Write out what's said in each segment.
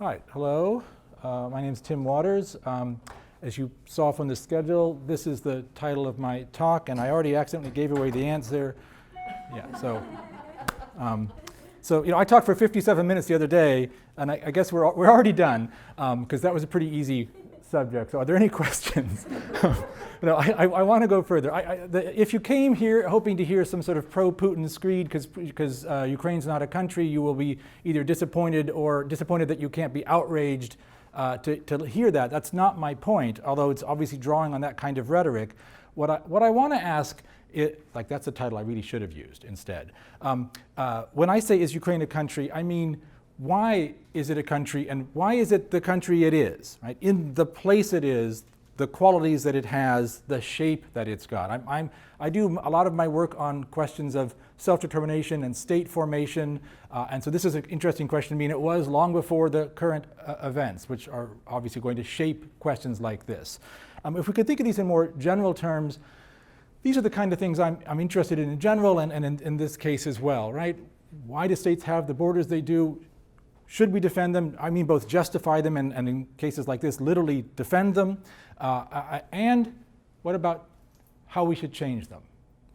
All right, hello. My name is Tim Waters. As you saw from the schedule, this is the title of my talk, and I already accidentally gave away the answer. Yeah, so I talked for 57 minutes the other day, and I guess we're already done, because that was a pretty easy subject. So are there any questions? I want to go further. If you came here hoping to hear some sort of pro-Putin screed because Ukraine's not a country, you will be either disappointed or disappointed that you can't be outraged to hear that. That's not my point, although it's obviously drawing on that kind of rhetoric. What I want to ask, that's a title I really should have used instead. When I say is Ukraine a country, I mean, why is it a country, and why is it the country it is, right? In the place it is, the qualities that it has, the shape that it's got. I do a lot of my work on questions of self-determination and state formation, and so this is an interesting question to me, and it was long before the current events, which are obviously going to shape questions like this. If we could think of these in more general terms, these are the kind of things I'm interested in general, and in this case as well, right? Why do states have the borders they do? Should we defend them? I mean both justify them and in cases like this, literally defend them. And what about how we should change them?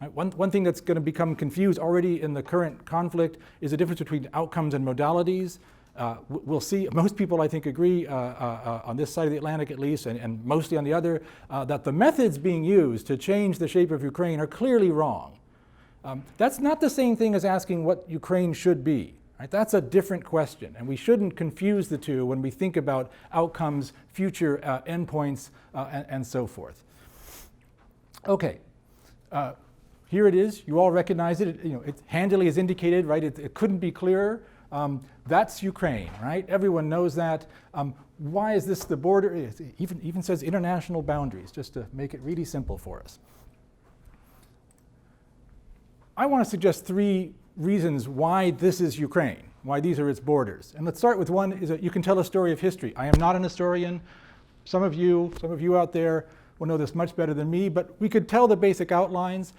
Right? One thing that's going to become confused already in the current conflict is the difference between outcomes and modalities. We'll see, most people I think agree on this side of the Atlantic at least, and mostly on the other, that the methods being used to change the shape of Ukraine are clearly wrong. That's not the same thing as asking what Ukraine should be. Right? That's a different question, and we shouldn't confuse the two when we think about outcomes, future endpoints, and so forth. Okay, here it is. You all recognize it. It handily is indicated, right? It couldn't be clearer. That's Ukraine, right? Everyone knows that. Why is this the border? It even says international boundaries, just to make it really simple for us. I want to suggest three reasons why this is Ukraine, why these are its borders. And let's start with one, is that you can tell a story of history. I am not an historian. Some of you out there will know this much better than me, but we could tell the basic outlines.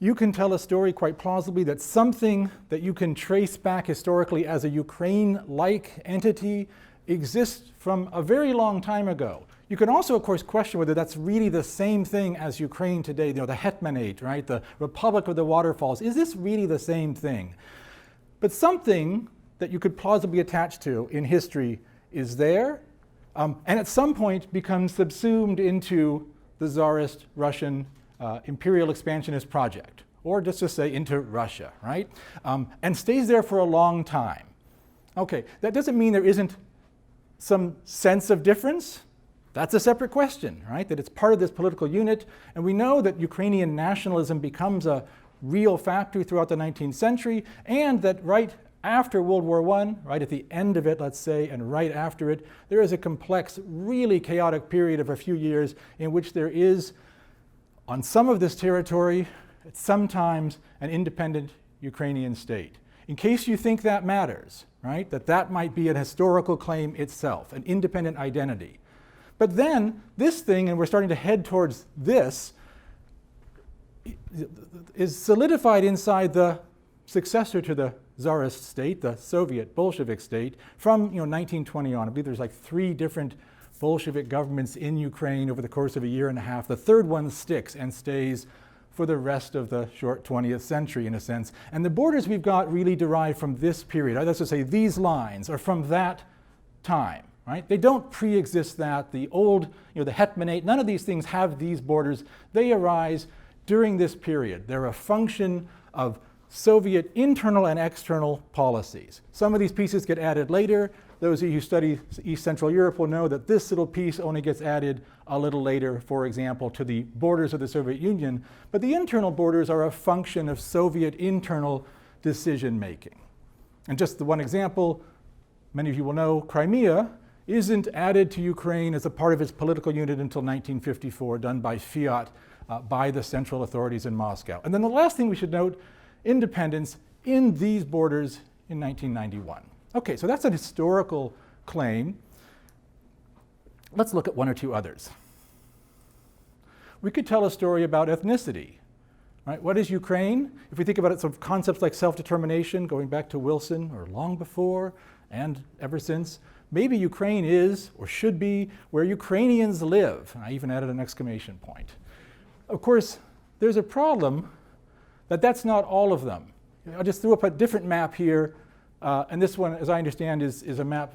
You can tell a story quite plausibly that something that you can trace back historically as a Ukraine-like entity exists from a very long time ago. You can also, of course, question whether that's really the same thing as Ukraine today, the Hetmanate, right? The Republic of the Waterfalls. Is this really the same thing? But something that you could plausibly attach to in history is there, and at some point becomes subsumed into the Tsarist Russian imperial expansionist project, or just to say into Russia, right? And stays there for a long time. Okay, that doesn't mean there isn't some sense of difference. That's a separate question, right? That it's part of this political unit, and we know that Ukrainian nationalism becomes a real factor throughout the 19th century, and that right after World War I, right at the end of it, let's say, and right after it, there is a complex, really chaotic period of a few years in which there is, on some of this territory, sometimes an independent Ukrainian state. In case you think that matters, right? That might be an historical claim itself, an independent identity. But then this thing, and we're starting to head towards this, is solidified inside the successor to the Tsarist state, the Soviet Bolshevik state, from 1920 on. I believe there's like 3 different Bolshevik governments in Ukraine over the course of a year and a half. The third one sticks and stays for the rest of the short 20th century, in a sense. And the borders we've got really derive from this period. That's to say, these lines are from that time. Right? They don't pre-exist that. The old, the Hetmanate, none of these things have these borders. They arise during this period. They're a function of Soviet internal and external policies. Some of these pieces get added later. Those of you who study East Central Europe will know that this little piece only gets added a little later, for example, to the borders of the Soviet Union. But the internal borders are a function of Soviet internal decision making. And just the one example, many of you will know, Crimea isn't added to Ukraine as a part of its political unit until 1954, done by fiat by the central authorities in Moscow. And then the last thing we should note, independence in these borders in 1991. Okay, so that's an historical claim. Let's look at one or two others. We could tell a story about ethnicity. Right? What is Ukraine? If we think about it, sort of concepts like self-determination, going back to Wilson or long before and ever since, maybe Ukraine is, or should be, where Ukrainians live. And I even added an exclamation point. Of course, there's a problem that that's not all of them. I just threw up a different map here, and this one, as I understand, is a map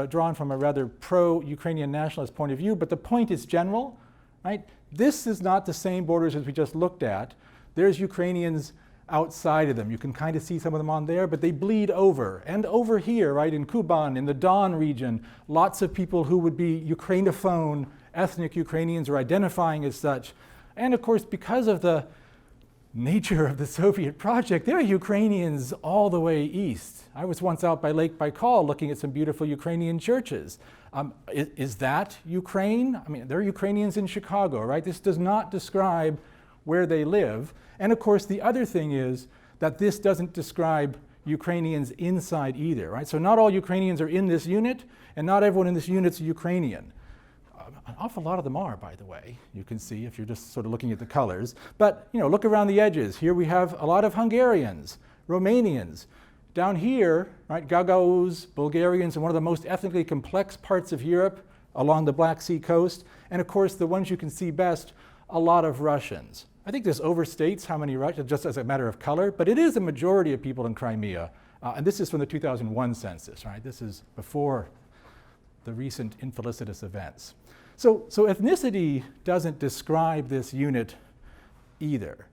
drawn from a rather pro-Ukrainian nationalist point of view, but the point is general, right? This is not the same borders as we just looked at. There's Ukrainians outside of them. You can kind of see some of them on there, but they bleed over. And over here, right, in Kuban, in the Don region, lots of people who would be Ukrainophone, ethnic Ukrainians, or identifying as such. And of course, because of the nature of the Soviet project, there are Ukrainians all the way east. I was once out by Lake Baikal looking at some beautiful Ukrainian churches. Is that Ukraine? I mean, there are Ukrainians in Chicago, right? This does not describe where they live. And of course, the other thing is that this doesn't describe Ukrainians inside either, right? So not all Ukrainians are in this unit, and not everyone in this unit's Ukrainian. An awful lot of them are, by the way, you can see if you're just sort of looking at the colors. But, you know, look around the edges. Here we have a lot of Hungarians, Romanians. Down here, right, Gagauz, Bulgarians, and one of the most ethnically complex parts of Europe along the Black Sea coast. And of course, the ones you can see best, a lot of Russians. I think this overstates how many Russians, just as a matter of color, but it is a majority of people in Crimea. And this is from the 2001 census, right? This is before the recent infelicitous events. So ethnicity doesn't describe this unit either.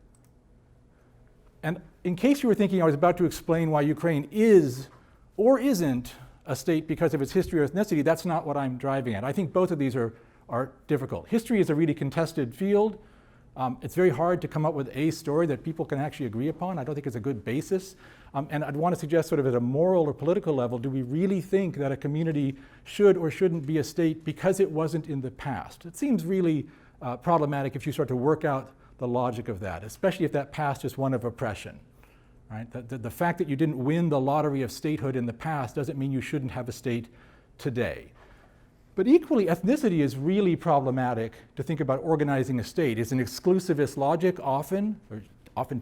And in case you were thinking I was about to explain why Ukraine is or isn't a state because of its history or ethnicity, that's not what I'm driving at. I think both of these are difficult. History is a really contested field. It's very hard to come up with a story that people can actually agree upon. I don't think it's a good basis. And I'd want to suggest sort of at a moral or political level, do we really think that a community should or shouldn't be a state because it wasn't in the past? It seems really problematic if you start to work out the logic of that, especially if that past is one of oppression. Right? The fact that you didn't win the lottery of statehood in the past doesn't mean you shouldn't have a state today. But equally, ethnicity is really problematic to think about organizing a state. It's an exclusivist logic often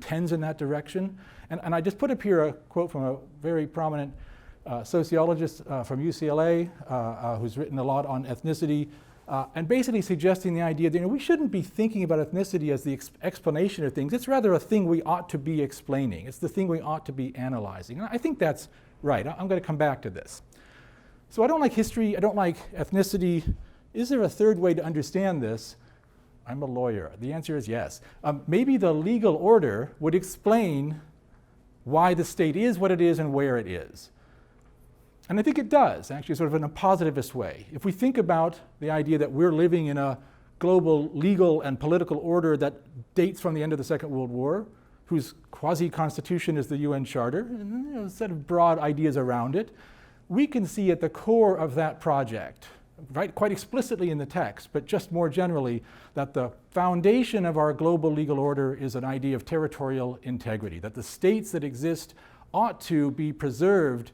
tends in that direction. And I just put up here a quote from a very prominent sociologist from UCLA who's written a lot on ethnicity, and basically suggesting the idea that we shouldn't be thinking about ethnicity as the explanation of things. It's rather a thing we ought to be explaining. It's the thing we ought to be analyzing. And I think that's right. I'm going to come back to this. So I don't like history, I don't like ethnicity. Is there a third way to understand this? I'm a lawyer. The answer is yes. Maybe the legal order would explain why the state is what it is and where it is. And I think it does, actually, sort of in a positivist way. If we think about the idea that we're living in a global legal and political order that dates from the end of the Second World War, whose quasi-constitution is the UN Charter, and a set of broad ideas around it, we can see at the core of that project, right, quite explicitly in the text, but just more generally, that the foundation of our global legal order is an idea of territorial integrity, that the states that exist ought to be preserved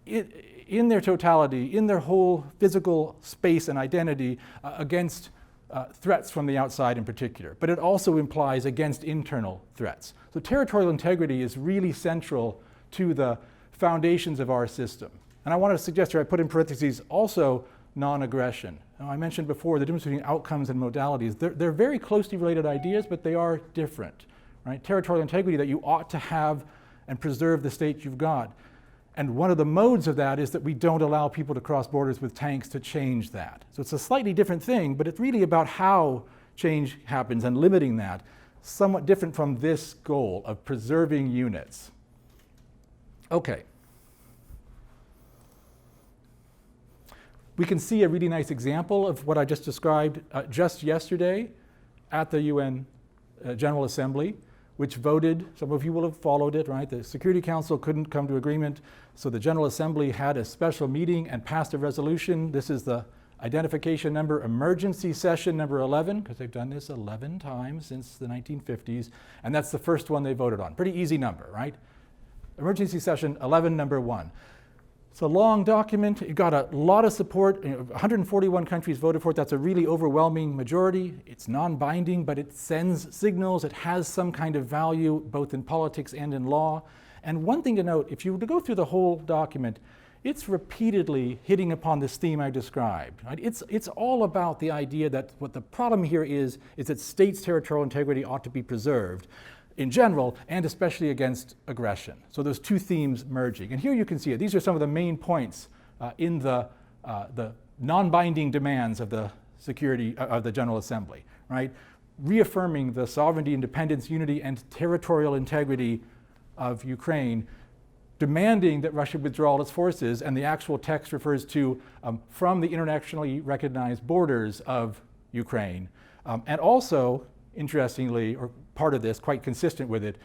in their totality, in their whole physical space and identity against threats from the outside in particular. But it also implies against internal threats. So territorial integrity is really central to the foundations of our system. And I want to suggest here, I put in parentheses, also non-aggression. Now, I mentioned before the difference between outcomes and modalities. They're very closely related ideas, but they are different. Right? Territorial integrity, that you ought to have and preserve the state you've got. And one of the modes of that is that we don't allow people to cross borders with tanks to change that. So it's a slightly different thing, but it's really about how change happens and limiting that, somewhat different from this goal of preserving units. Okay. We can see a really nice example of what I just described just yesterday at the UN General Assembly, which voted, some of you will have followed it, right? The Security Council couldn't come to agreement, so the General Assembly had a special meeting and passed a resolution. This is the identification number, emergency session number 11, because they've done this 11 times since the 1950s, and that's the first one they voted on. Pretty easy number, right? Emergency session 11, number 1. It's a long document. It got a lot of support. 141 countries voted for it. That's a really overwhelming majority. It's non-binding, but it sends signals. It has some kind of value, both in politics and in law. And one thing to note, if you were to go through the whole document, it's repeatedly hitting upon this theme I described. Right? It's all about the idea that what the problem here is that states' territorial integrity ought to be preserved in general, and especially against aggression. So those two themes merging. And here you can see it. These are some of the main points in the non-binding demands of the security of the General Assembly, right? Reaffirming the sovereignty, independence, unity, and territorial integrity of Ukraine, demanding that Russia withdraw all its forces, and the actual text refers to from the internationally recognized borders of Ukraine. And also, interestingly, or part of this, quite consistent with it,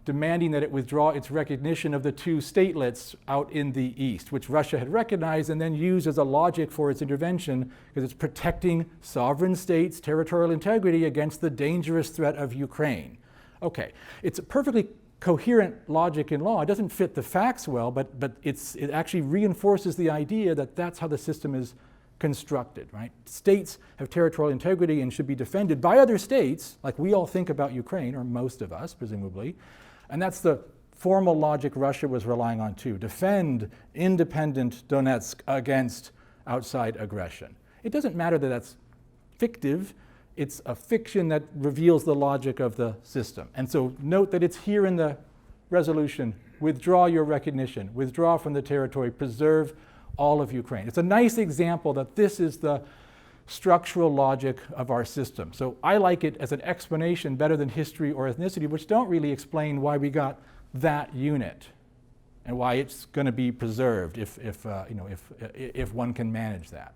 demanding that it withdraw its recognition of the two statelets out in the east, which Russia had recognized and then used as a logic for its intervention, because it's protecting sovereign states' territorial integrity against the dangerous threat of Ukraine. Okay, it's a perfectly coherent logic in law. It doesn't fit the facts well, but it actually reinforces the idea that that's how the system is constructed, right? States have territorial integrity and should be defended by other states, like we all think about Ukraine, or most of us, presumably. And that's the formal logic Russia was relying on too. Defend independent Donetsk against outside aggression. It doesn't matter that that's fictive. It's a fiction that reveals the logic of the system. And so note that it's here in the resolution. Withdraw your recognition. Withdraw from the territory. Preserve all of Ukraine. It's a nice example that this is the structural logic of our system. So I like it as an explanation better than history or ethnicity, which don't really explain why we got that unit and why it's going to be preserved if one can manage that.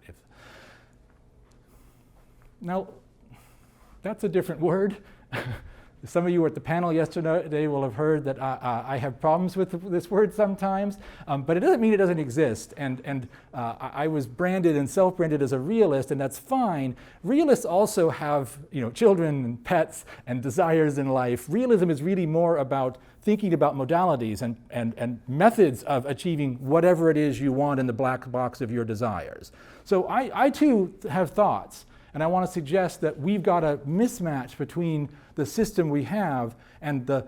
Now, that's a different word. Some of you were at the panel yesterday will have heard that I have problems with this word sometimes, but it doesn't mean it doesn't exist. And I was branded and self-branded as a realist, and that's fine. Realists also have children and pets and desires in life. Realism is really more about thinking about modalities and methods of achieving whatever it is you want in the black box of your desires. So I too have thoughts. And I want to suggest that we've got a mismatch between the system we have and the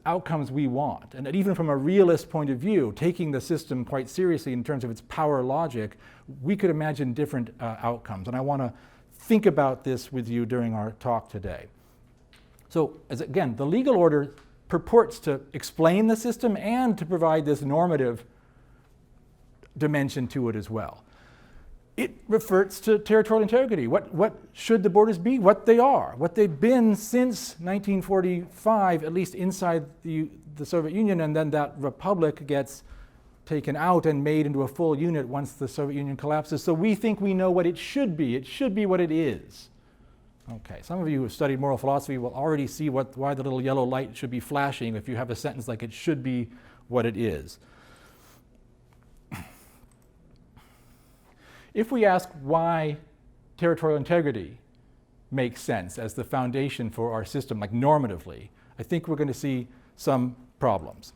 outcomes we want. And that even from a realist point of view, taking the system quite seriously in terms of its power logic, we could imagine different outcomes. And I want to think about this with you during our talk today. So, again, the legal order purports to explain the system and to provide this normative dimension to it as well. It refers to territorial integrity. What should the borders be? What they are. What they've been since 1945, at least inside the Soviet Union, and then that republic gets taken out and made into a full unit once the Soviet Union collapses. So we think we know what it should be. It should be what it is. Okay, some of you who have studied moral philosophy will already see why the little yellow light should be flashing if you have a sentence like it should be what it is. If we ask why territorial integrity makes sense as the foundation for our system, like normatively, I think we're going to see some problems.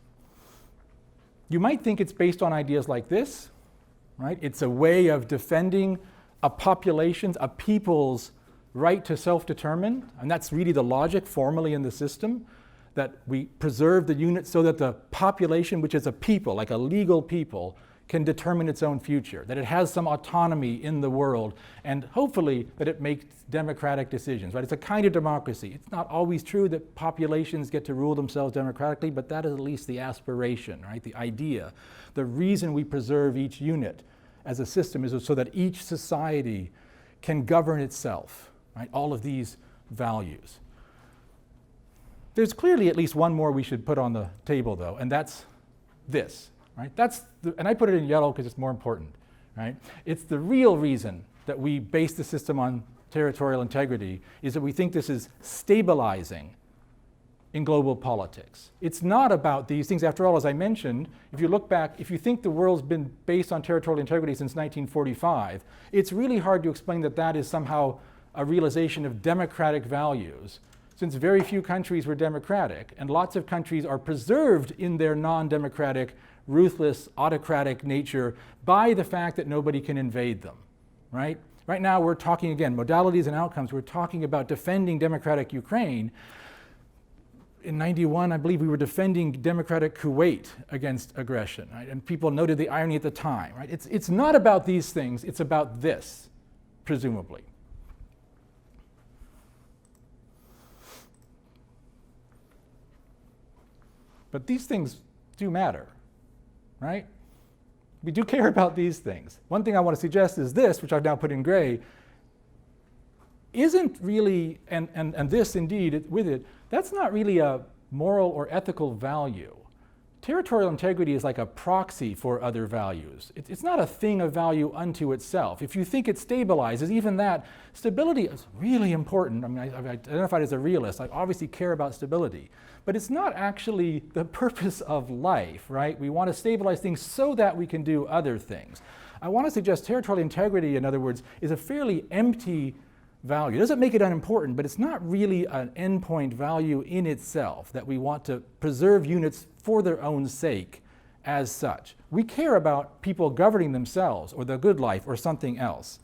You might think it's based on ideas like this, right? It's a way of defending a population's, a people's right to self-determine, and that's really the logic formally in the system, that we preserve the unit so that the population, which is a people, like a legal people, can determine its own future, that it has some autonomy in the world, and hopefully that it makes democratic decisions, right? It's a kind of democracy. It's not always true that populations get to rule themselves democratically, but that is at least the aspiration, right? The idea. The reason we preserve each unit as a system is so that each society can govern itself, right? All of these values. There's clearly at least one more we should put on the table, though, and that's this. Right? And I put it in yellow because it's more important. Right? It's the real reason that we base the system on territorial integrity is that we think this is stabilizing in global politics. It's not about these things. After all, as I mentioned, if you look back, if you think the world's been based on territorial integrity since 1945, it's really hard to explain that that is somehow a realization of democratic values, since very few countries were democratic, and lots of countries are preserved in their non-democratic, ruthless, autocratic nature by the fact that nobody can invade them, right? Right now we're talking, again, modalities and outcomes. We're talking about defending democratic Ukraine. in 91, I believe we were defending democratic Kuwait against aggression, right? And people noted the irony at the time, right? It's not about these things, it's about this, presumably. But these things do matter, right? We do care about these things. One thing I want to suggest is this, which I've now put in gray, isn't really, and this indeed with it, that's not really a moral or ethical value. Territorial integrity is like a proxy for other values. It's not a thing of value unto itself. If you think it stabilizes, even that, stability is really important. I mean, I've identified as a realist. I obviously care about stability. But it's not actually the purpose of life, right? We want to stabilize things so that we can do other things. I want to suggest territorial integrity, in other words, is a fairly empty value. It doesn't make it unimportant, but it's not really an endpoint value in itself that we want to preserve units for their own sake as such. We care about people governing themselves or the good life or something else.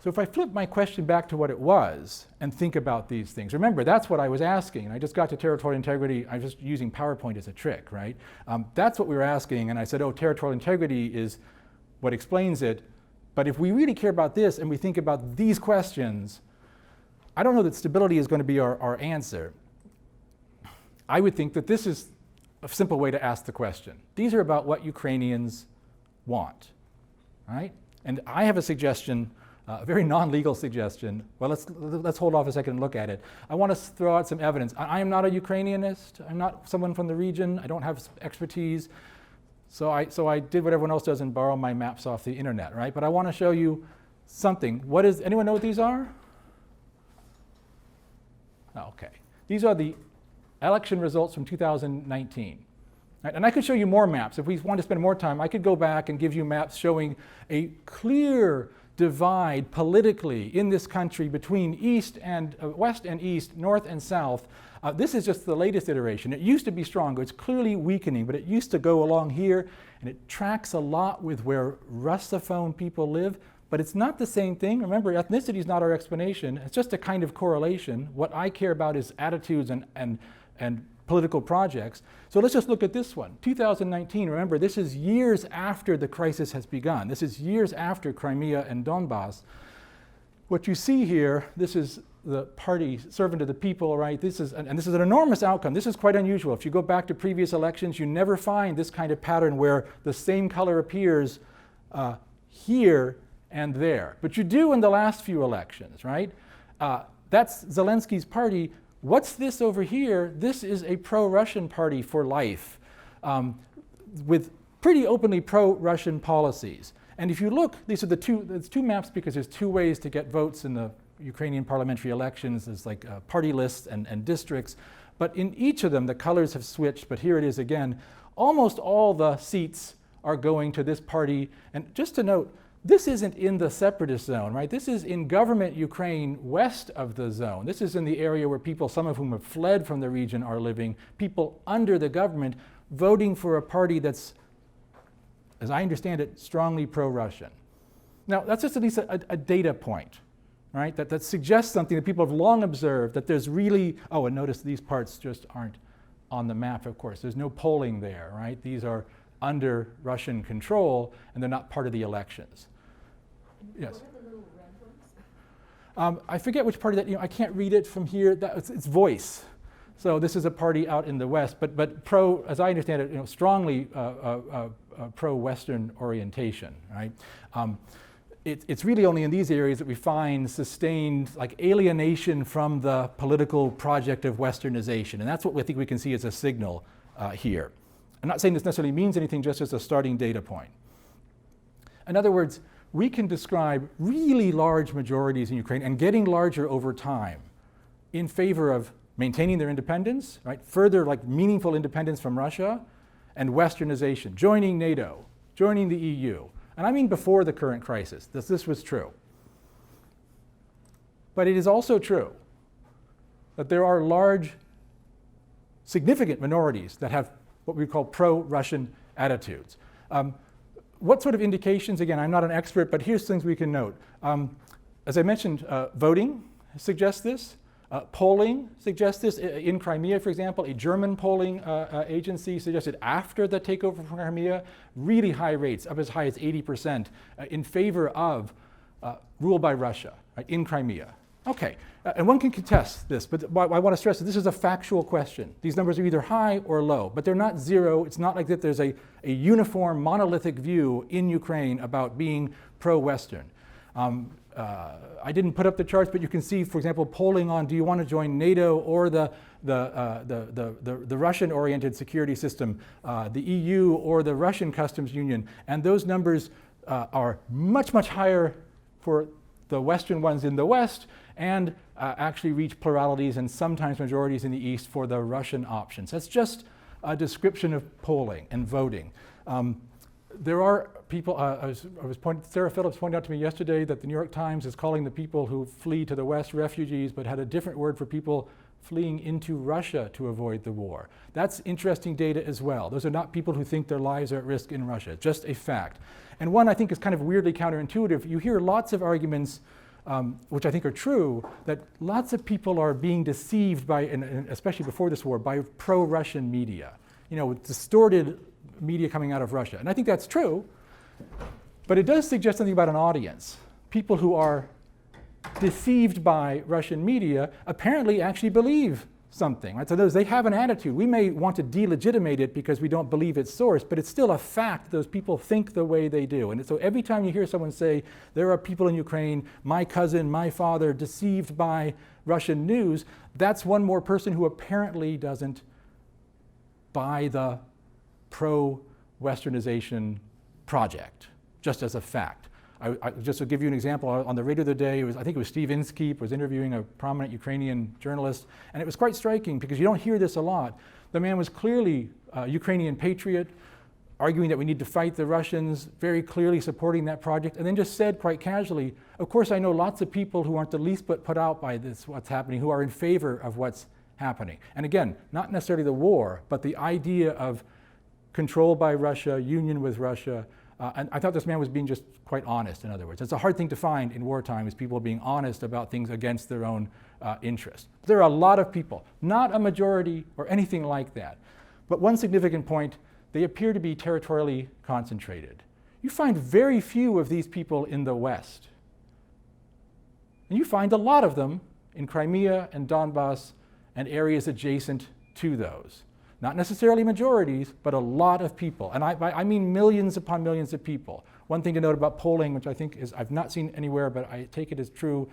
So if I flip my question back to what it was and think about these things, remember that's what I was asking. And I just got to territorial integrity. I'm just using PowerPoint as a trick, right? That's what we were asking, and I said, oh, territorial integrity is what explains it. But if we really care about this and we think about these questions, I don't know that stability is going to be our answer. I would think that this is a simple way to ask the question. These are about what Ukrainians want, right? And I have a suggestion, a very non-legal suggestion. Well, let's hold off a second and look at it. I want to throw out some evidence. I am not a Ukrainianist. I'm not someone from the region. I don't have expertise. So I did what everyone else does and borrow my maps off the internet, right? But I want to show you something. Anyone know what these are? Oh, okay. These are the election results from 2019. Right? And I could show you more maps. If we want to spend more time, I could go back and give you maps showing a clear divide politically in this country between west and east, north and south. This is just the latest iteration. It used to be stronger. It's clearly weakening, but it used to go along here, and it tracks a lot with where Russophone people live, but it's not the same thing. Remember, ethnicity is not our explanation. It's just a kind of correlation. What I care about is attitudes and political projects. So let's just look at this one. 2019, remember, this is years after the crisis has begun. This is years after Crimea and Donbass. What you see here, this is the party servant of the people, right? This is an enormous outcome. This is quite unusual. If you go back to previous elections, you never find this kind of pattern where the same color appears here and there. But you do in the last few elections, right? That's Zelenskys party. What's this over here? This is a pro-Russian party for life with pretty openly pro-Russian policies. And if you look, these are it's two maps because there's two ways to get votes in the Ukrainian parliamentary elections. There's like party lists and districts. But in each of them, the colors have switched, but here it is again. Almost all the seats are going to this party. And just to note, this isn't in the separatist zone, right? This is in government Ukraine west of the zone. This is in the area where people, some of whom have fled from the region, are living, people under the government voting for a party that's, as I understand it, strongly pro-Russian. Now, that's just at least a data point, right? That suggests something that people have long observed, that there's really, oh, and notice these parts just aren't on the map, of course. There's no polling there, right? These are under Russian control, and they're not part of the elections. Yes. What are the little red ones? I forget which party that, I can't read it from here. It's voice. So this is a party out in the west, but pro, as I understand it, strongly pro-Western orientation, right? It's really only in these areas that we find sustained like alienation from the political project of Westernization, and that's what we think we can see as a signal here. I'm not saying this necessarily means anything, just as a starting data point. In other words, we can describe really large majorities in Ukraine and getting larger over time in favor of maintaining their independence, right? Further like meaningful independence from Russia, and Westernization, joining NATO, joining the EU. And I mean before the current crisis, this was true. But it is also true that there are large, significant minorities that have what we call pro-Russian attitudes. What sort of indications? Again, I'm not an expert, but here's things we can note. As I mentioned, voting suggests this. Polling suggests this. In Crimea, for example, a German polling agency suggested after the takeover from Crimea, really high rates, up as high as 80%, in favor of rule by Russia, right, in Crimea. Okay, and one can contest this, but I want to stress that this is a factual question. These numbers are either high or low, but they're not zero. It's not like that there's a uniform, monolithic view in Ukraine about being pro-Western. I didn't put up the charts, but you can see, for example, polling on do you want to join NATO or the Russian-oriented security system, the EU or the Russian customs union, and those numbers are much, much higher for the Western ones in the West, and actually reach pluralities and sometimes majorities in the East for the Russian options. That's just a description of polling and voting. There are people, Sarah Phillips pointed out to me yesterday that the New York Times is calling the people who flee to the West refugees, but had a different word for people fleeing into Russia to avoid the war. That's interesting data as well. Those are not people who think their lives are at risk in Russia, just a fact. And one I think is kind of weirdly counterintuitive. You hear lots of arguments, which I think are true, that lots of people are being deceived by, and especially before this war, by pro-Russian media. You know, with distorted media coming out of Russia. And I think that's true, but it does suggest something about an audience. People who are deceived by Russian media apparently actually believe something, right? So they have an attitude. We may want to delegitimate it because we don't believe its source, but it's still a fact those people think the way they do. And so every time you hear someone say, there are people in Ukraine, my cousin, my father, deceived by Russian news, that's one more person who apparently doesn't buy the pro-Westernization project, just as a fact. Just to give you an example, on the radio the other day, I think it was Steve Inskeep was interviewing a prominent Ukrainian journalist, and it was quite striking because you don't hear this a lot. The man was clearly a Ukrainian patriot, arguing that we need to fight the Russians, very clearly supporting that project, and then just said quite casually, of course I know lots of people who aren't the least bit put out by this, what's happening, who are in favor of what's happening. And again, not necessarily the war, but the idea of control by Russia, union with Russia. And I thought this man was being just quite honest, in other words. It's a hard thing to find in wartime, is people being honest about things against their own interest. There are a lot of people, not a majority or anything like that. But one significant point, they appear to be territorially concentrated. You find very few of these people in the West. And you find a lot of them in Crimea and Donbass and areas adjacent to those. Not necessarily majorities, but a lot of people. And I mean millions upon millions of people. One thing to note about polling, which I think is, I've not seen anywhere, but I take it as true.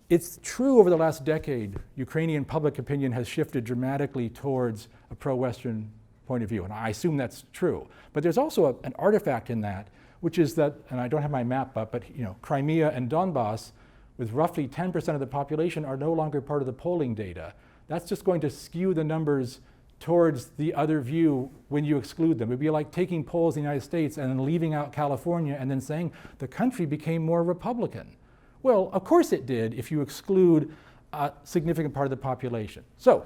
It's true over the last decade, Ukrainian public opinion has shifted dramatically towards a pro-Western point of view. And I assume that's true. But there's also an artifact in that, which is that, and I don't have my map up, but Crimea and Donbass, with roughly 10% of the population, are no longer part of the polling data. That's just going to skew the numbers towards the other view when you exclude them. It would be like taking polls in the United States and then leaving out California and then saying the country became more Republican. Well, of course it did if you exclude a significant part of the population. So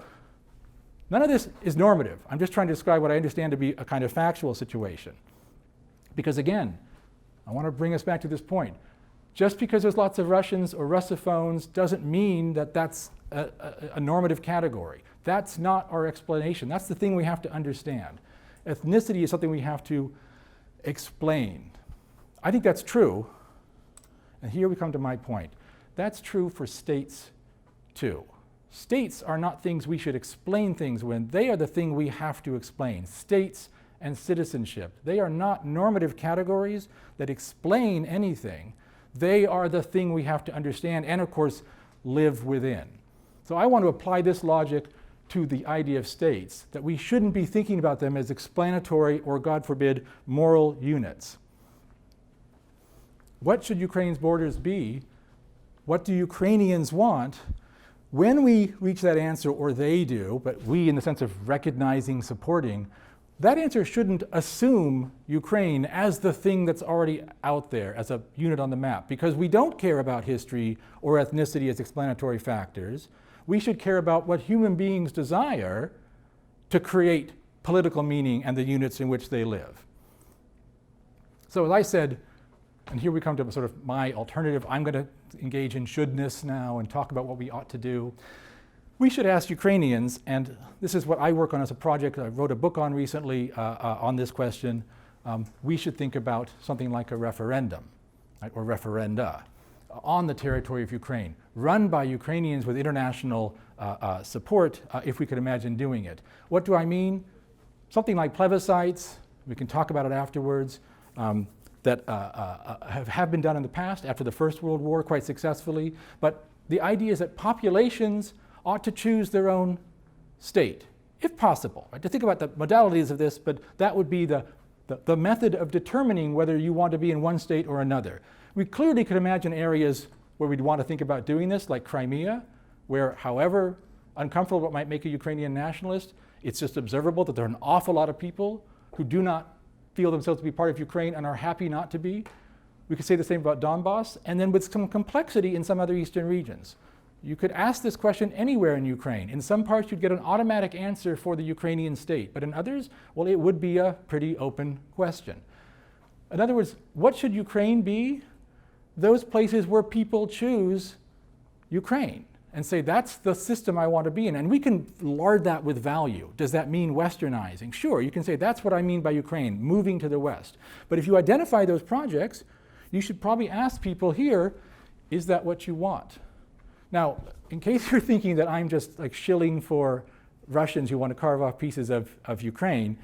none of this is normative. I'm just trying to describe what I understand to be a kind of factual situation. Because again, I want to bring us back to this point. Just because there's lots of Russians or Russophones doesn't mean that that's a normative category. That's not our explanation. That's the thing we have to understand. Ethnicity is something we have to explain. I think that's true. And here we come to my point. That's true for states too. States are not things we should explain things when. They are the thing we have to explain. States and citizenship. They are not normative categories that explain anything. They are the thing we have to understand and, of course, live within. So I want to apply this logic to the idea of states, that we shouldn't be thinking about them as explanatory or, God forbid, moral units. What should Ukraine's borders be? What do Ukrainians want? When we reach that answer, or they do, but we in the sense of recognizing, supporting, that answer shouldn't assume Ukraine as the thing that's already out there, as a unit on the map, because we don't care about history or ethnicity as explanatory factors. We should care about what human beings desire to create political meaning and the units in which they live. So as I said, and here we come to sort of my alternative, I'm going to engage in shouldness now and talk about what we ought to do. We should ask Ukrainians, and this is what I work on as a project I wrote a book on recently on this question. We should think about something like a referendum, right, or referenda on the territory of Ukraine, run by Ukrainians with international support, if we could imagine doing it. What do I mean? Something like plebiscites, we can talk about it afterwards, that have been done in the past after the First World War quite successfully, but the idea is that populations ought to choose their own state, if possible. Right? To think about the modalities of this, but that would be the method of determining whether you want to be in one state or another. We clearly could imagine areas where we'd want to think about doing this, like Crimea, where however uncomfortable it might make a Ukrainian nationalist, it's just observable that there are an awful lot of people who do not feel themselves to be part of Ukraine and are happy not to be. We could say the same about Donbass, and then with some complexity in some other eastern regions. You could ask this question anywhere in Ukraine. In some parts, you'd get an automatic answer for the Ukrainian state, but in others, well, it would be a pretty open question. In other words, what should Ukraine be? Those places where people choose Ukraine and say, that's the system I want to be in. And we can lard that with value. Does that mean Westernizing? Sure, you can say, that's what I mean by Ukraine, moving to the West. But if you identify those projects, you should probably ask people here, is that what you want? Now, in case you're thinking that I'm just like shilling for Russians who want to carve off pieces of Ukraine,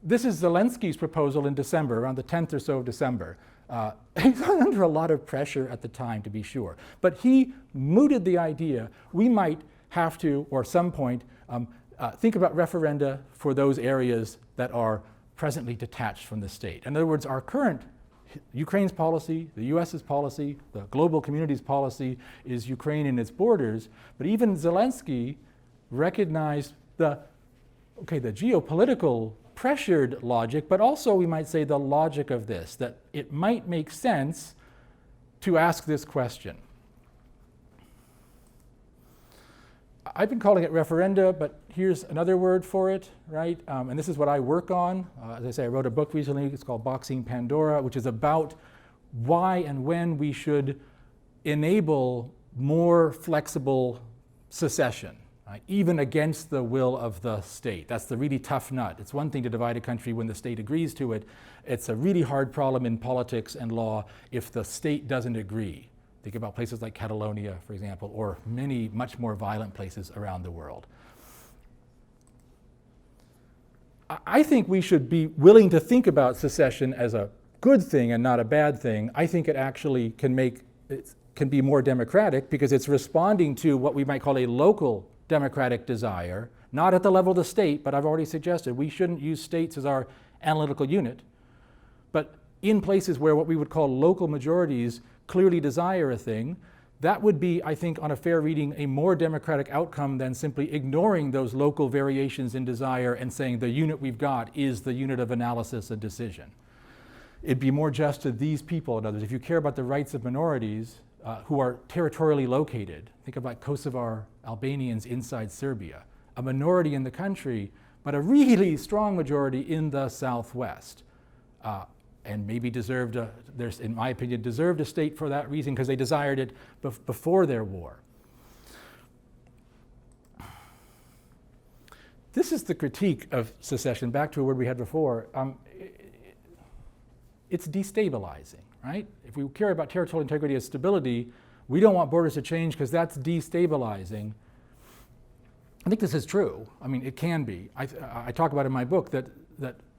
this is Zelenskys proposal in December, around the 10th or so of December. He's under a lot of pressure at the time, to be sure. But he mooted the idea we might have to, or some point, think about referenda for those areas that are presently detached from the state. In other words, our current Ukraine's policy, the US's policy, the global community's policy is Ukraine and its borders, but even Zelensky recognized the geopolitical pressured logic, but also we might say the logic of this, that it might make sense to ask this question. I've been calling it referenda, but here's another word for it, right? And this is what I work on. As I say, I wrote a book recently, it's called Boxing Pandora, which is about why and when we should enable more flexible secession, right? Even against the will of the state. That's the really tough nut. It's one thing to divide a country when the state agrees to it. It's a really hard problem in politics and law if the state doesn't agree. Think about places like Catalonia, for example, or many much more violent places around the world. I think we should be willing to think about secession as a good thing and not a bad thing. I think it actually can be more democratic because it's responding to what we might call a local democratic desire, not at the level of the state, but I've already suggested we shouldn't use states as our analytical unit, but in places where what we would call local majorities clearly desire a thing, that would be, I think, on a fair reading, a more democratic outcome than simply ignoring those local variations in desire and saying the unit we've got is the unit of analysis and decision. It'd be more just to these people. In other words, if you care about the rights of minorities who are territorially located, think about Kosovar Albanians inside Serbia, a minority in the country, but a really strong majority in the Southwest. And maybe in my opinion, deserved a state for that reason because they desired it before their war. This is the critique of secession, back to a word we had before. It's destabilizing, right? If we care about territorial integrity and stability, we don't want borders to change because that's destabilizing. I think this is true. I mean, it can be. I talk about in my book that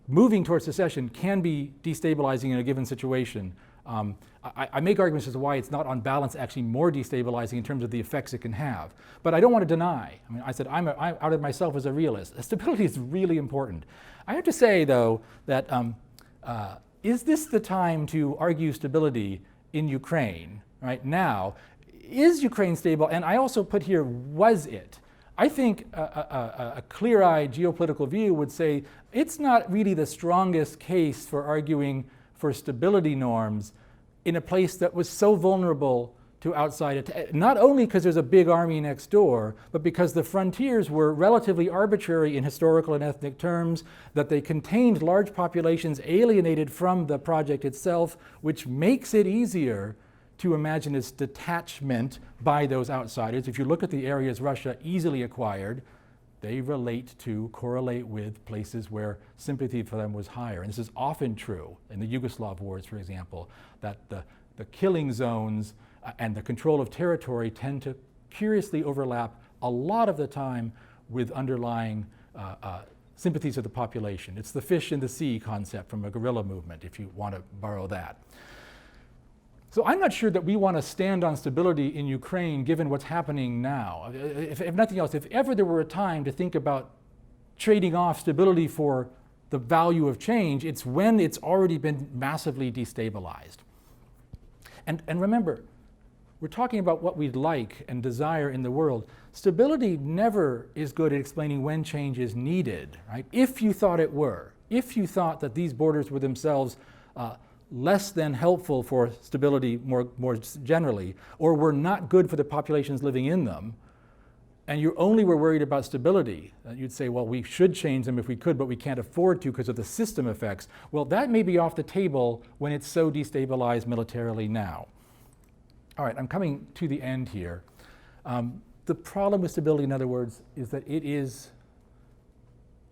moving towards secession can be destabilizing in a given situation. I make arguments as to why it's not on balance actually more destabilizing in terms of the effects it can have. But I don't want to deny. I mean, I said I outed myself as a realist. Stability is really important. I have to say, though, that is this the time to argue stability in Ukraine right now? Is Ukraine stable? And I also put here, was it? I think a clear-eyed geopolitical view would say it's not really the strongest case for arguing for stability norms in a place that was so vulnerable to outside attack, not only because there's a big army next door, but because the frontiers were relatively arbitrary in historical and ethnic terms, that they contained large populations alienated from the project itself, which makes it easier to imagine its detachment by those outsiders. If you look at the areas Russia easily acquired, they correlate with places where sympathy for them was higher. And this is often true in the Yugoslav wars, for example, that the killing zones and the control of territory tend to curiously overlap a lot of the time with underlying sympathies of the population. It's the fish in the sea concept from a guerrilla movement, if you want to borrow that. So I'm not sure that we want to stand on stability in Ukraine given what's happening now. If nothing else, if ever there were a time to think about trading off stability for the value of change, it's when it's already been massively destabilized. And remember, we're talking about what we'd like and desire in the world. Stability never is good at explaining when change is needed, right? If you thought it were, if you thought that these borders were themselves less than helpful for stability more generally, or were not good for the populations living in them, and you only were worried about stability, you'd say, well, we should change them if we could, but we can't afford to because of the system effects. Well, that may be off the table when it's so destabilized militarily now. All right, I'm coming to the end here. The problem with stability, in other words, is that it is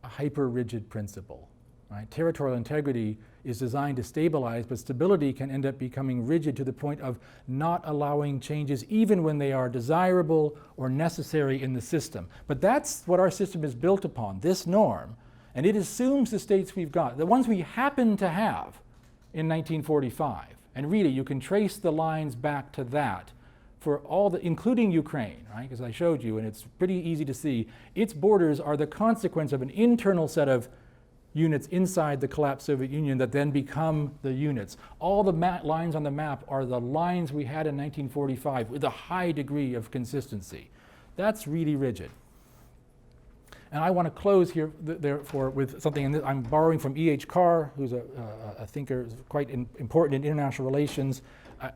a hyper-rigid principle. Right? Territorial integrity is designed to stabilize, but stability can end up becoming rigid to the point of not allowing changes even when they are desirable or necessary in the system. But that's what our system is built upon, this norm, and it assumes the states we've got, the ones we happen to have in 1945. And really, you can trace the lines back to that for all including Ukraine, right? Because I showed you, and it's pretty easy to see, its borders are the consequence of an internal set of units inside the collapsed Soviet Union that then become the units. All the lines on the map are the lines we had in 1945 with a high degree of consistency. That's really rigid. And I want to close here, therefore, with something, and I'm borrowing from E.H. Carr, who's a thinker quite important in international relations,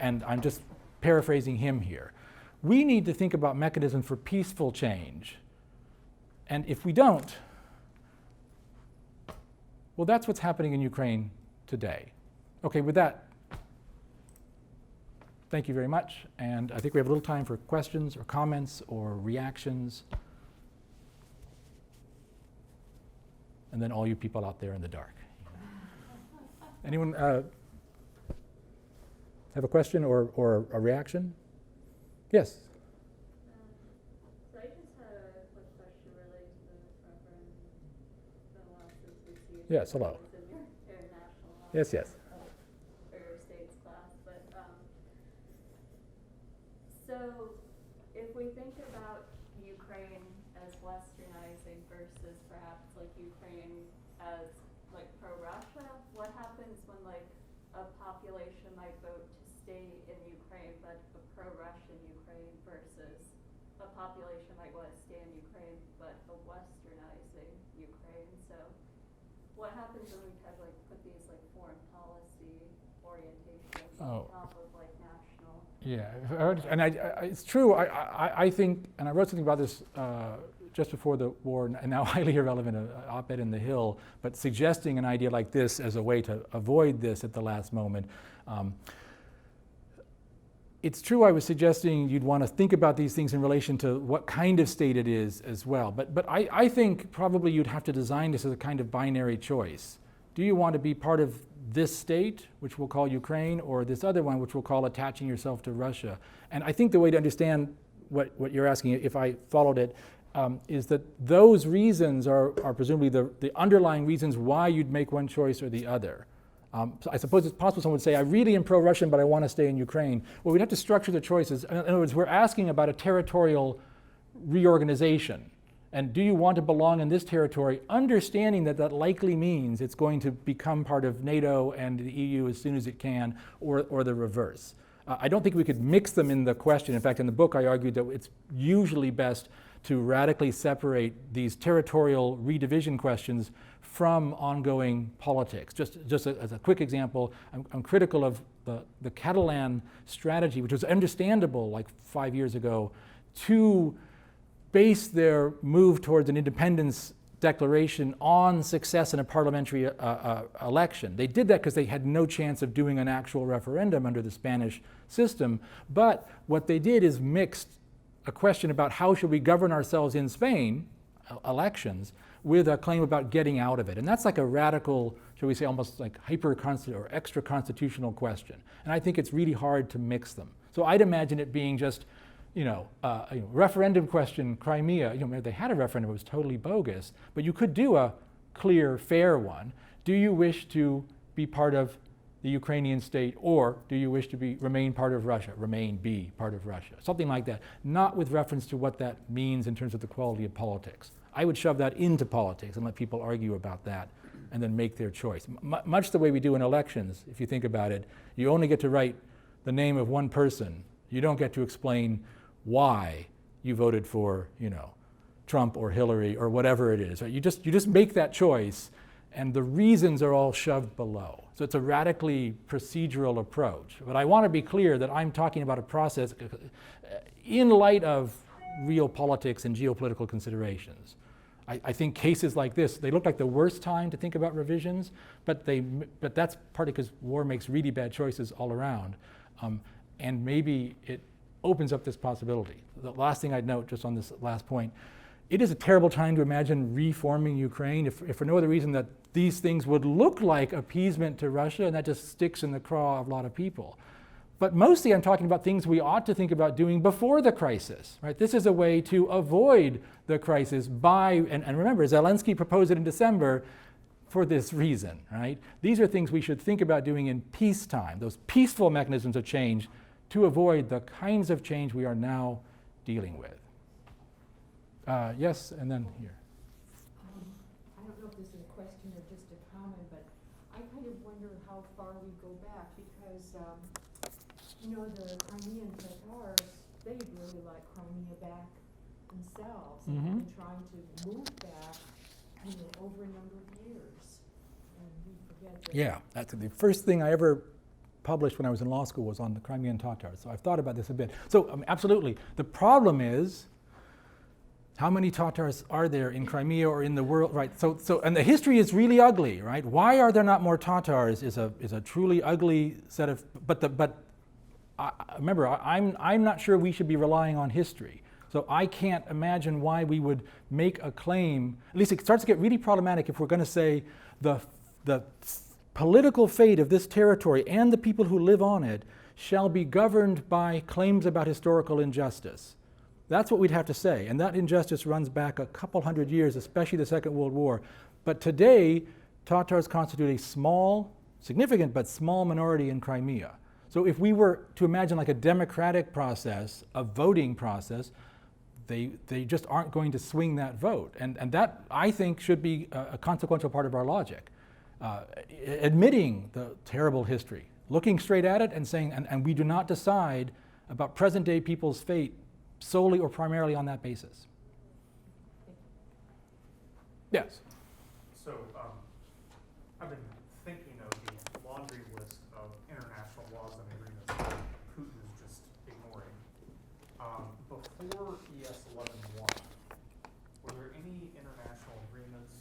and I'm just paraphrasing him here. We need to think about mechanisms for peaceful change. And if we don't, well, that's what's happening in Ukraine today. Okay, with that, thank you very much. And I think we have a little time for questions or comments or reactions. And then all you people out there in the dark. Anyone have a question or a reaction? Yes? So I just had a quick question related to the Reverend Zelenskys. Yes, hello. In your international law. Yes, yes. For your states class. But so if we think about Ukraine as Westernizing versus perhaps like Ukraine as like pro-Russia, what happens when like a population might vote to stay in Ukraine but a pro-Russian Ukraine versus a population might want to stay in Ukraine but a Westernizing Ukraine? So what happens when we kind of like put these like foreign policy orientations on top of like national? Yeah, and it's true. I think, and I wrote something about this just before the war, and now highly irrelevant, an op-ed in The Hill, but suggesting an idea like this as a way to avoid this at the last moment. It's true I was suggesting you'd want to think about these things in relation to what kind of state it is as well. But I think probably you'd have to design this as a kind of binary choice. Do you want to be part of this state, which we'll call Ukraine, or this other one, which we'll call attaching yourself to Russia? And I think the way to understand what you're asking, if I followed it, is that those reasons are presumably the underlying reasons why you'd make one choice or the other. So I suppose it's possible someone would say, I really am pro-Russian, but I want to stay in Ukraine. Well, we'd have to structure the choices. In other words, we're asking about a territorial reorganization. And do you want to belong in this territory, understanding that that likely means it's going to become part of NATO and the EU as soon as it can, or the reverse. I don't think we could mix them in the question. In fact, in the book, I argued that it's usually best to radically separate these territorial redivision questions from ongoing politics. Just as a quick example, I'm critical of the Catalan strategy, which was understandable like 5 years ago, to base their move towards an independence declaration on success in a parliamentary election. They did that because they had no chance of doing an actual referendum under the Spanish system. But what they did is mixed a question about how should we govern ourselves in Spain, elections, with a claim about getting out of it. And that's like a radical, shall we say, almost like or extra constitutional question. And I think it's really hard to mix them. So I'd imagine it being just, referendum question, Crimea, they had a referendum, it was totally bogus, but you could do a clear, fair one. Do you wish to be part of the Ukrainian state, or do you wish to remain part of Russia, be part of Russia? Something like that, not with reference to what that means in terms of the quality of politics. I would shove that into politics and let people argue about that and then make their choice. Much the way we do in elections, if you think about it, you only get to write the name of one person. You don't get to explain why you voted for, Trump or Hillary or whatever it is. Right? You just make that choice, and the reasons are all shoved below. So it's a radically procedural approach. But I want to be clear that I'm talking about a process in light of real politics and geopolitical considerations. I think cases like this, they look like the worst time to think about revisions, but that's partly because war makes really bad choices all around. And maybe it opens up this possibility. The last thing I'd note, just on this last point, it is a terrible time to imagine reforming Ukraine if for no other reason that these things would look like appeasement to Russia, and that just sticks in the craw of a lot of people. But mostly I'm talking about things we ought to think about doing before the crisis, right? This is a way to avoid the crisis and remember, Zelensky proposed it in December for this reason, right? These are things we should think about doing in peacetime, those peaceful mechanisms of change to avoid the kinds of change we are now dealing with. Yes, and then here. I don't know if this is a question or just a comment, but I kind of wonder how far we go back because, the Crimean Tatars, they'd really like Crimea back themselves and been trying to move back, over a number of years. And we forget that. Yeah, that's the first thing I ever published when I was in law school was on the Crimean Tatars. So I've thought about this a bit. So absolutely. The problem is, how many Tatars are there in Crimea or in the world, right? So and the history is really ugly, right? Why are there not more Tatars is a truly ugly set of, remember, I'm not sure we should be relying on history. So I can't imagine why we would make a claim, at least it starts to get really problematic if we're going to say the political fate of this territory and the people who live on it shall be governed by claims about historical injustice. That's what we'd have to say, and that injustice runs back a couple hundred years, especially the Second World War. But today, Tatars constitute a small, significant but small minority in Crimea. So if we were to imagine like a democratic process, a voting process, they just aren't going to swing that vote. And that, I think, should be a consequential part of our logic. Admitting the terrible history, looking straight at it and saying, and we do not decide about present-day people's fate solely or primarily on that basis. Yes? So, I've been thinking of the laundry list of international laws and agreements that Putin is just ignoring. Before ES 11-1, were there any international agreements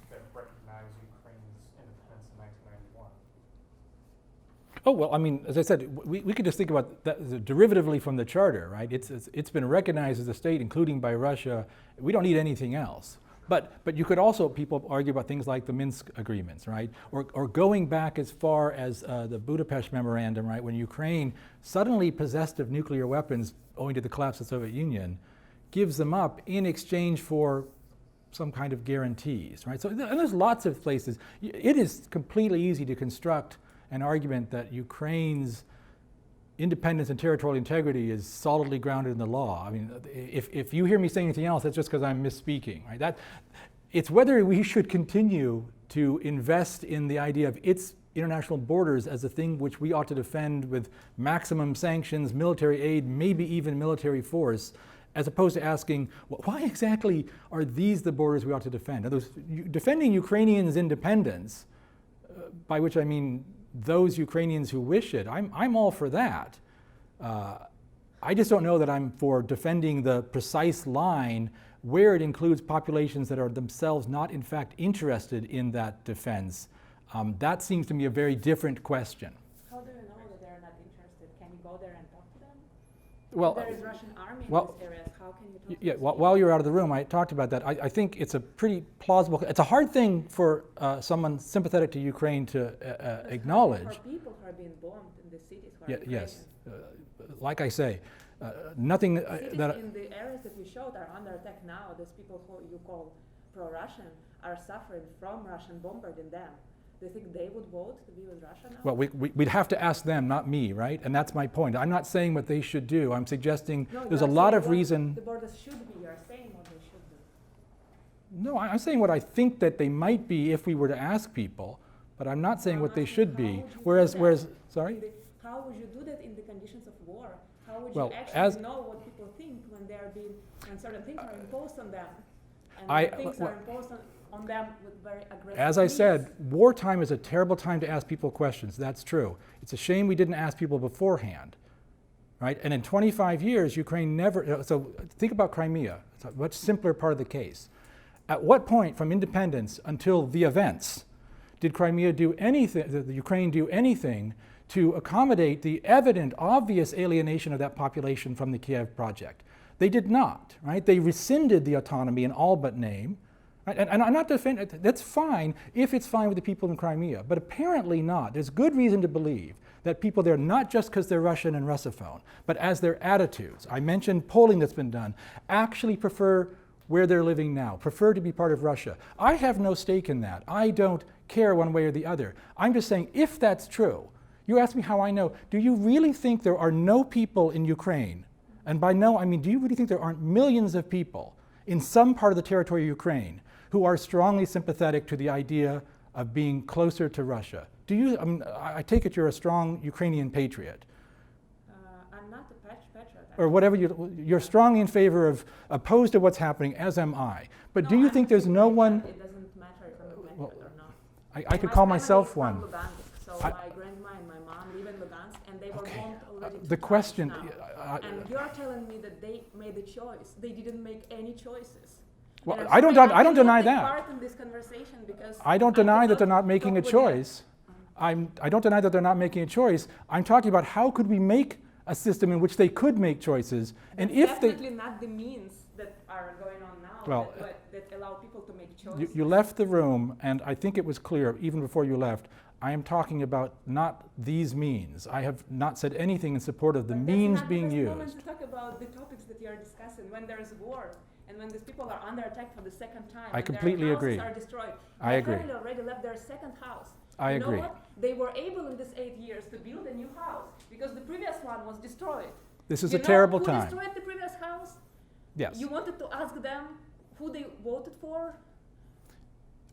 that recognized Ukraine's independence in 1991? Oh, well, I mean, as I said, we could just think about that derivatively from the charter, right? It's been recognized as a state, including by Russia. We don't need anything else. But you could also, people argue about things like the Minsk agreements, right? Or going back as far as the Budapest Memorandum, right? When Ukraine, suddenly possessed of nuclear weapons owing to the collapse of the Soviet Union, gives them up in exchange for some kind of guarantees, right? So and there's lots of places. It is completely easy to construct an argument that Ukraine's independence and territorial integrity is solidly grounded in the law. I mean, if you hear me saying anything else, that's just because I'm misspeaking, right? It's whether we should continue to invest in the idea of its international borders as a thing which we ought to defend with maximum sanctions, military aid, maybe even military force, as opposed to asking, well, why exactly are these the borders we ought to defend? Now, defending Ukrainians' independence, by which I mean those Ukrainians who wish it, I'm all for that. I just don't know that I'm for defending the precise line where it includes populations that are themselves not in fact interested in that defense, that seems to me a very different question. How do you know that they're not interested? Can you go there and talk to them? Well, There is Russian army in well, these areas. How can you talk to yeah, these while you were out of the room, I talked about that. I think it's a pretty plausible, it's a hard thing for someone sympathetic to Ukraine to acknowledge. For people who are being bombed in the cities who are Yeah, yes, Ukrainian. like I say, nothing Cities that, in the areas that you showed are under attack now. These people who you call pro-Russian are suffering from Russian bombarding them. Do you think they would vote to be with Russia now? well, we'd have to ask them, not me, right? And that's my point. I'm not saying what they should do. I'm suggesting No, there's a you're lot saying of what reason. the borders should be. You're saying what they should do. No, I'm saying what I think that they might be if we were to ask people, but I'm not saying what they should be. Whereas, sorry? How would you do that in the conditions of war? How would Well, you actually as- know what people think when certain things are imposed on them? And I- when things well- are imposed on them with very aggressive As I means. said, wartime is a terrible time to ask people questions. That's true. It's a shame we didn't ask people beforehand, right? And in 25 years, Ukraine never, so think about Crimea. It's a much simpler part of the case. At what point from independence until the events did Crimea do anything, the Ukraine do anything to accommodate the evident, obvious alienation of that population from the Kiev project? They did not, right? They rescinded the autonomy in all but name. Right? And I'm not defending, that's fine if it's fine with the people in Crimea, but apparently not. There's good reason to believe that people there, not just because they're Russian and Russophone, but as their attitudes, I mentioned polling that's been done, actually prefer where they're living now, prefer to be part of Russia. I have no stake in that. I don't care one way or the other. I'm just saying, if that's true, you ask me how I know, do you really think there are no people in Ukraine? And by no, I mean, do you really think there aren't millions of people in some part of the territory of Ukraine who are strongly sympathetic to the idea of being closer to Russia? Do you, I take it you're a strong Ukrainian patriot, I'm not a patriot. or whatever, you're strongly in favor of, opposed to what's happening, as am I. But do you think there's no one, It doesn't matter if I'm a patriot Well, or not. I could call myself one. From Lugansk, so I- my grandma and my mom live in Lugansk, and they were Okay. bombed already. The 2 question, times now. And you're telling me that they made a choice. They didn't make any choices. well, And I don't cannot deny take that. part in this conversation because I don't deny that they're not cannot making a talk with them. choice. I don't deny that they're not making a choice. I'm talking about how could we make a system in which they could make choices, and That's if they, definitely not the means that are going on now Well, that allow people to make choices. you left the room, and I think it was clear even before you left, I am talking about not these means. I have not said anything in support of the But means that's not being the best moment used. to talk about the topics that you are discussing when there is war and when these people are under attack for the second time. I and completely their houses agree. are destroyed. I My agree. family already left their second house. I You know agree. what? They were able in these 8 years to build a new house because the previous one was destroyed. This is You a know terrible who time. destroyed the previous house? Yes. You wanted to ask them who they voted for?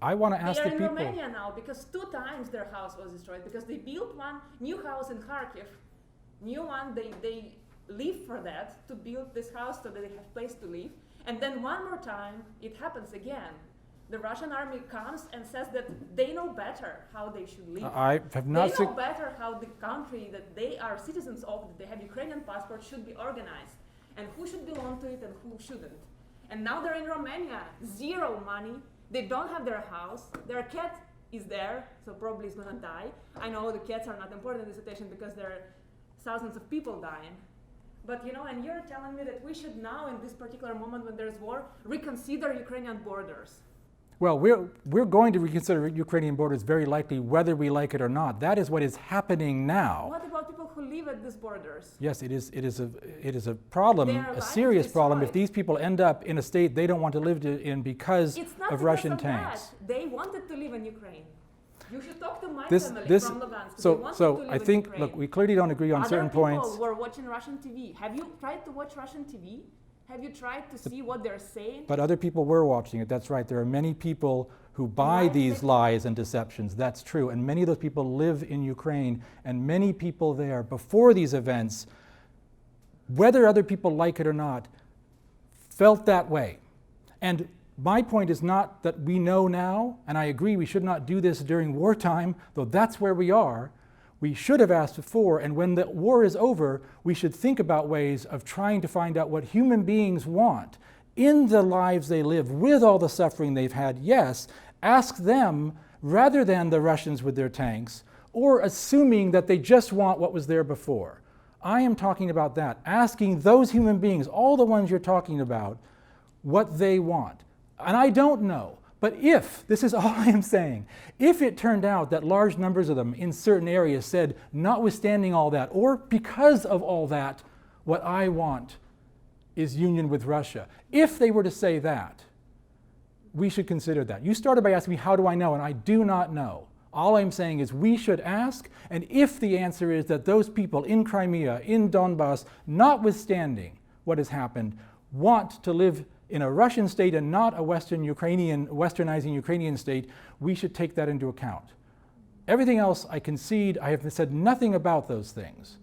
I want to ask They are the in people. Romania now because 2 times their house was destroyed because they built one new house in Kharkiv. New one, they live for that to build this house so that they have place to live. And then one more time, it happens again. The Russian army comes and says that they know better how they should live. I have not They know better how the country that they are citizens of, that they have Ukrainian passport, should be organized, and who should belong to it and who shouldn't. And now they're in Romania, 0 money. They don't have their house. Their cat is there, so probably it's gonna die. I know the cats are not important in this situation because there are thousands of people dying. But you know, and you're telling me that we should now, in this particular moment when there's war, reconsider Ukrainian borders. Well, we're going to reconsider Ukrainian borders very likely whether we like it or not. That is what is happening now. What about people who live at these borders? Yes, it is a problem, Their a life serious is problem, if destroyed. these people end up in a state they don't want to live in because It's not of because Russian of tanks. that. They wanted to live in Ukraine. You should talk to my This, family this, from Lugansk. They so, wanted to so live I in think, Ukraine. look, we clearly don't agree on Other certain people points. were watching Russian TV. Have you tried to watch Russian TV? Have you tried to see what they're saying? But other people were watching it, that's right. There are many people who buy Why these they- lies and deceptions, that's true. And many of those people live in Ukraine, and many people there, before these events, whether other people like it or not, felt that way. And my point is not that we know now, and I agree we should not do this during wartime, though that's where we are. We should have asked before, and when the war is over, we should think about ways of trying to find out what human beings want in the lives they live, with all the suffering they've had, yes, ask them rather than the Russians with their tanks, or assuming that they just want what was there before. I am talking about that, asking those human beings, all the ones you're talking about, what they want. And I don't know, but if, this is all I am saying, if it turned out that large numbers of them in certain areas said, notwithstanding all that, or because of all that, what I want is union with Russia. If they were to say that, we should consider that. You started by asking me, how do I know? And I do not know. All I'm saying is we should ask, and if the answer is that those people in Crimea, in Donbass, notwithstanding what has happened, want to live in a Russian state and not a Westernizing Ukrainian state, we should take that into account. Everything else I concede, I have said nothing about those things.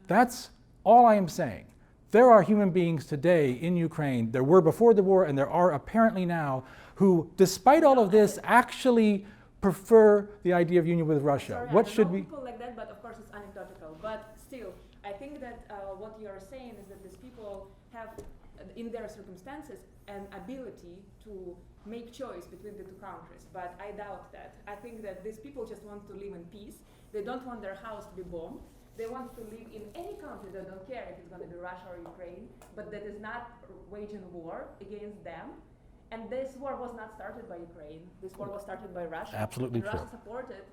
That's all I am saying. There are human beings today in Ukraine, there were before the war and there are apparently now, who, despite all of this, actually prefer the idea of union with Russia. Sorry, What I should know we? people like that, but of course it's anecdotal. But still, I think that what you are saying is that these people have, in their circumstances, an ability to make choice between the two countries. But I doubt that. I think that these people just want to live in peace. They don't want their house to be bombed. They want to live in any country. They don't care if it's going to be Russia or Ukraine, but that is not waging war against them. And this war was not started by Ukraine. This war was started by Russia. Absolutely and true. Russia supported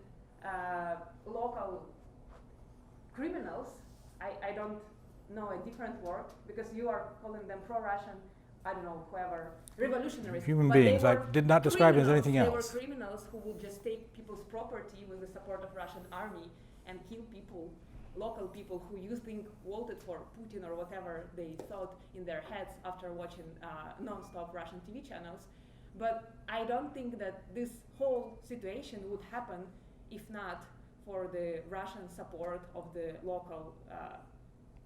local criminals. I don't know a different word because you are calling them pro-Russian, I don't know, whoever, revolutionaries. Human But they beings. I were did not describe it as anything They else. were criminals who would just take people's property with the support of Russian army and kill people, local people who you think voted for Putin or whatever they thought in their heads after watching non-stop Russian TV channels. But I don't think that this whole situation would happen if not for the Russian support of the local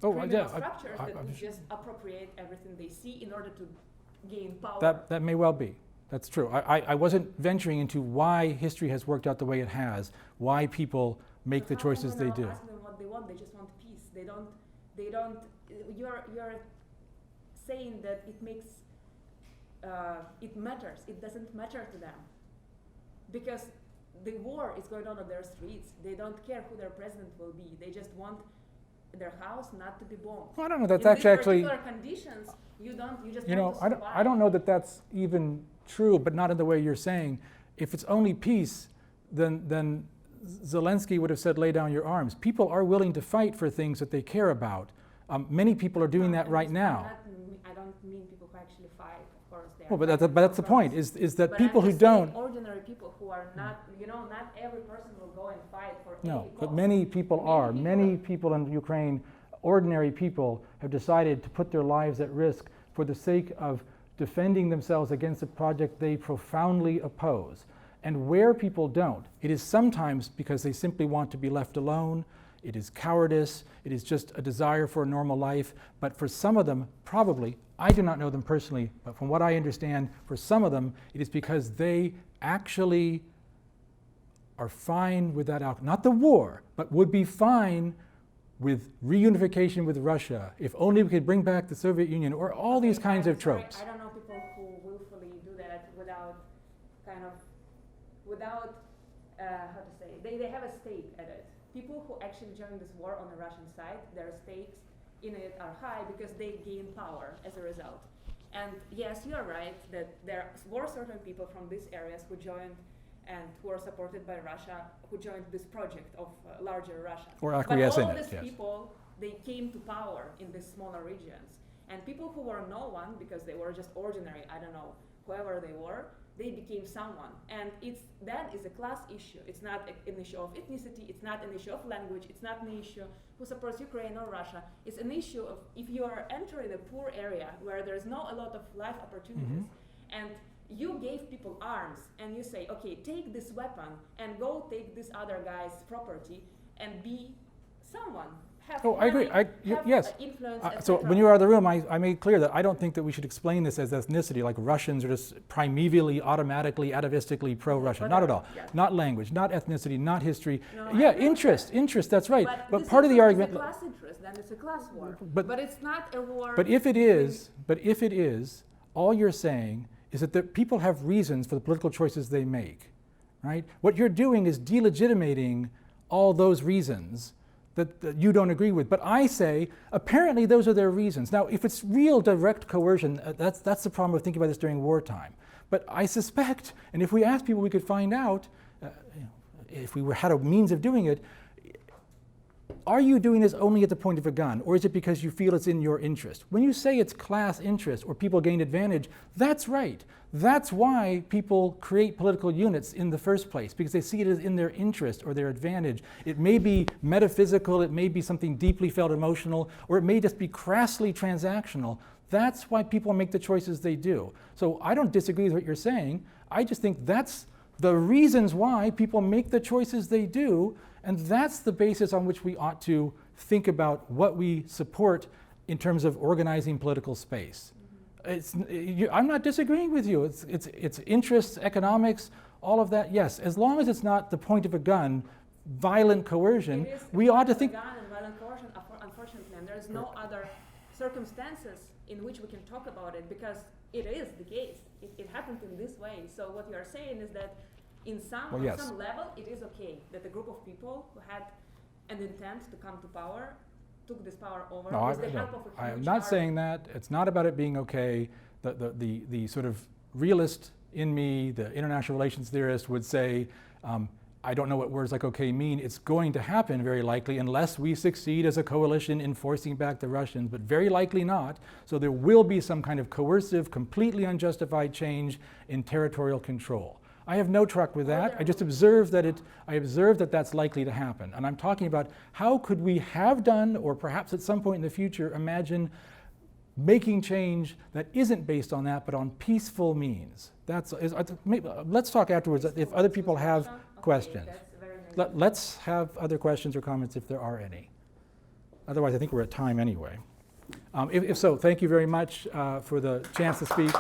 criminal structures that would just appropriate everything they see in order to gain power. That may well be. That's true. I wasn't venturing into why history has worked out the way it has, why people make the choices they do. Ask them what they want. They just want peace. They don't. You're saying that it makes it matters. It doesn't matter to them because the war is going on their streets. They don't care who their president will be. They just want their house not to be bombed. Well, I don't know. That's in actually. these particular conditions, you just You know, want to survive. I don't know that that's even true, but not in the way you're saying. If it's only peace, then Zelensky would have said, lay down your arms. People are willing to fight for things that they care about. Many people are doing that right now. I don't mean people who actually fight, of course. Well, but that's the point, is that but people I'm who just saying don't. ordinary people who are not, not every person will go and fight for any No, cause. but many people are. Many people in Ukraine, ordinary people, have decided to put their lives at risk for the sake of defending themselves against a project they profoundly oppose. And where people don't, it is sometimes because they simply want to be left alone, it is cowardice, it is just a desire for a normal life. But for some of them, probably, I do not know them personally, but from what I understand, for some of them, it is because they actually are fine with that outcome. Not the war, but would be fine with reunification with Russia, if only we could bring back the Soviet Union, or all these kinds of Sorry, tropes. I don't know people who willfully do that without how to say, they have a stake at it. People who actually join this war on the Russian side, their stakes in it are high because they gain power as a result. And yes, you are right that there were certain people from these areas who joined and who are supported by Russia, who joined this project of larger Russia. Or acquiesce in But all it, these yes. people, they came to power in these smaller regions. And people who were no one, because they were just ordinary, I don't know, whoever they were, they became someone. And that is a class issue. It's not an issue of ethnicity, it's not an issue of language, it's not an issue who supports Ukraine or Russia. It's an issue of if you are entering a poor area where there's not a lot of life opportunities, and you gave people arms and you say, okay, take this weapon and go take this other guy's property and be someone. Oh, I agree. Yes. Influence, So etc. when you were out of the room, I made clear that I don't think that we should explain this as ethnicity, like Russians are just primevally, automatically, atavistically pro-Russian. Not at all. Yeah. Not language, not ethnicity, not history. No, I Yeah, agree with interest, that's right. But this part of the interest argument... is a class interest, then it's a class war. But it's not a war. But if it is, all you're saying is that the people have reasons for the political choices they make, right? What you're doing is delegitimating all those reasons that you don't agree with. But I say, apparently those are their reasons. Now, if it's real direct coercion, that's the problem of thinking about this during wartime. But I suspect, and if we asked people, we could find out, if we had a means of doing it, are you doing this only at the point of a gun, or is it because you feel it's in your interest? When you say it's class interest or people gain advantage, that's right. That's why people create political units in the first place, because they see it as in their interest or their advantage. It may be metaphysical, it may be something deeply felt emotional, or it may just be crassly transactional. That's why people make the choices they do. So I don't disagree with what you're saying. I just think that's the reasons why people make the choices they do, and that's the basis on which we ought to think about what we support in terms of organizing political space. I'm not disagreeing with you. It's interests, economics, all of that. Yes, as long as it's not the point of a gun, violent coercion, we ought to think. Gun and violent coercion, unfortunately, and there's no other circumstances in which we can talk about it, because it is the case. It happened in this way. So what you are saying is that on some level, it is okay that a group of people who had an intent to come to power took this power over with the help of a huge I am not saying that. It's not about it being okay. The sort of realist in me, the international relations theorist, would say, I don't know what words like okay mean. It's going to happen very likely unless we succeed as a coalition in forcing back the Russians, but very likely not. So there will be some kind of coercive, completely unjustified change in territorial control. I have no truck with that. I just observe that that's likely to happen. And I'm talking about how could we have done, or perhaps at some point in the future, imagine making change that isn't based on that, but on peaceful means. Let's talk afterwards if other people have questions. Let's have other questions or comments if there are any. Otherwise, I think we're at time anyway. If so, thank you very much for the chance to speak.